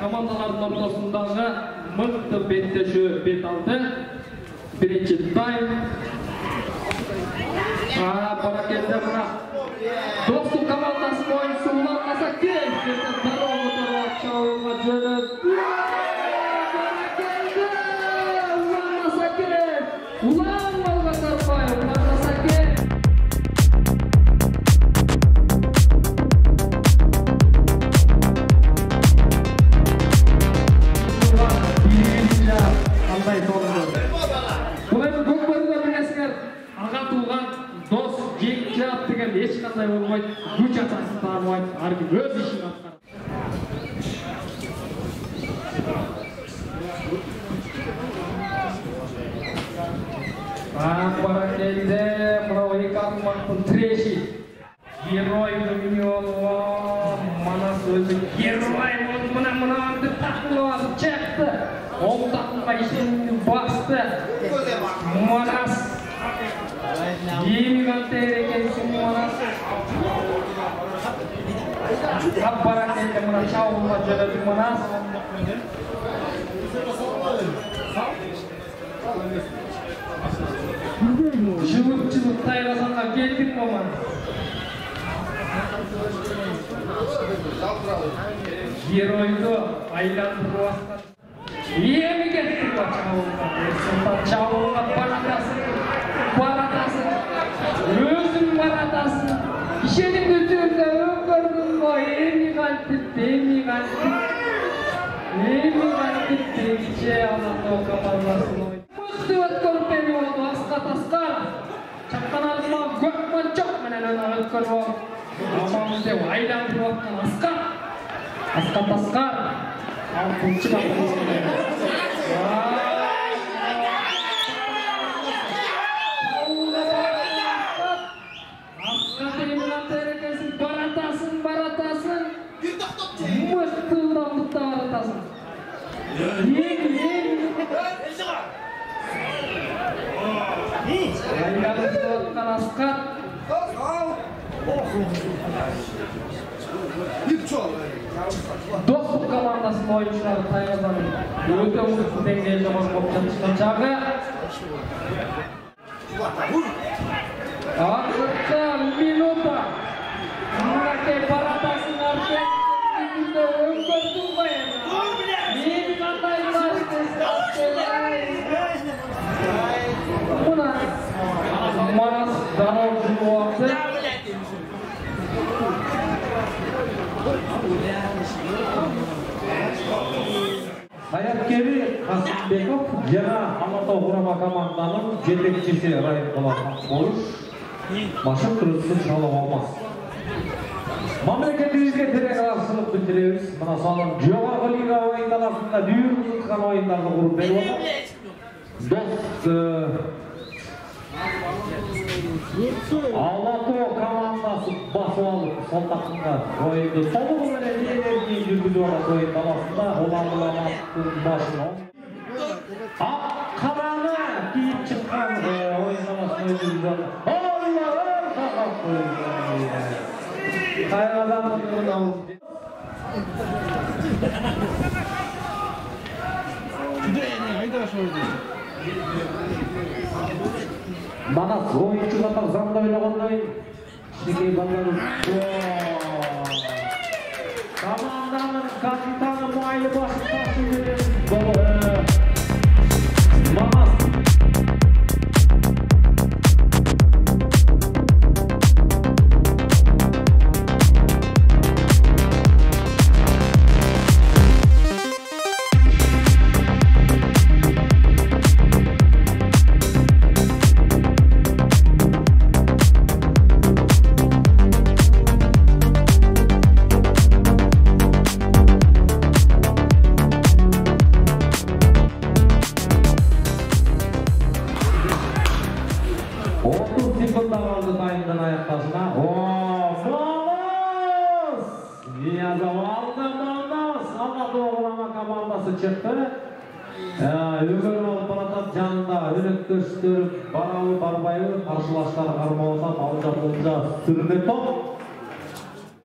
командалардың ортасындағы мықты беттеші бет алды. Birinci тайм. Barakende mına. Dostum komandası oyuncusu Ulan Masakir. Tarafı çağırma cönüp. Barakende. Ulan Masakir. Ulan Malgatarpay. Ulan Masakir. Birinci Alday sonunda. Bulayın көкбөрүдө билесиңер, ага туулган дос, жеңип жаат деген эч кандай болбойт. Күч атасын тааныбайт, ар ким өз ишин аткарат. Barakende, мына эки атмактын тиреши. Герой Доминион, манас өзү герой болуп мына тактылып чыкты. Оң тақымға ишенімді басты. Манас. Еміған тәйір екенсің Манас. Баракенде мұна шауылға жөнеді Манас. Жылып тайғазанға келдік Манас. Геройды айландырып асқан. Еми кеттік ба чауылға баратасың, өзің баратасың, ишенің өтірді өңгөрдің ба, еми қантып, дейінше Алатау командасын ойды. Мұқты өткөріп бені олды, асқа тасқар, чапқан алдыма көкмін жоқ менен өткөріп олды. Амамыз деп айландырып отқан асқа тасқар. Алтынчы бақылысында. Асқа деймінен тәрекесін баратасың. Мұқтылдамдықта баратасың. Айланып отқан асқа. Доступ командасының ойыншылары тайғазанын өте ұзық деңгейі жоғары болып жатышқан жағы. Артықта минута. Мұнакей баратасын артық. Үкінде өңгөрдің байына. Мен қандай Мұна Манас Данов жылы уақыты. Саяткери Касымбеков жана Алатау Курама команданын жетекчиси Райымболот Акболуш башын кыргызсын шалып алмас. Мамлекетибизге терең каршылык билдиребиз. Мына сонун жогорку лига оюндарында дүйүр кызыккан оюндарды куруп берип атат. Алатау командасы басып алып, сол тақымға ойынды толугу менен энергия жүргүзүп атат оюн таласында. Уланмаламаттын башын ак караны кийип чыккан оюн таласын жүргүзүп атат. Кайрадан алып. Манас ойынчу катар замда ойлогондой кичинекей балдарын команданын капитаны майлы башын ташып берген Манас. Өгөр болуп баратат жанында өнөктөштөр барабы барбайбы каршылаштары кармабатат алжа болжа сүрме топ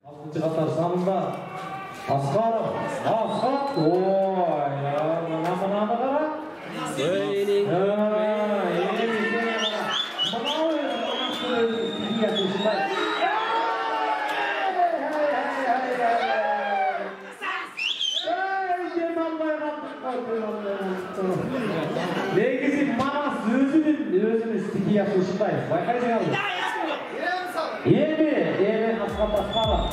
6-катар санында Askarov. Askat. Oy. Mana qara. Ening. Negisi mana özünün stikiya koşunday. Bayqay kaldı. Yemi Askarov.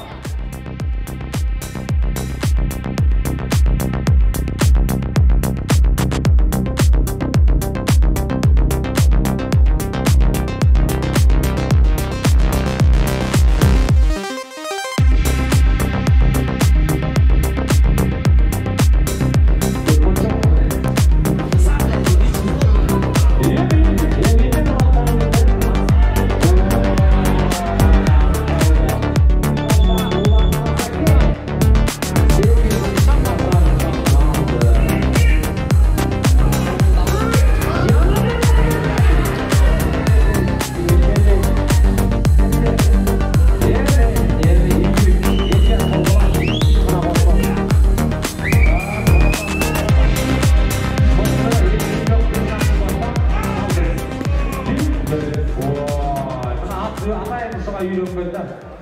Apa yang suka yürüyorum böyle?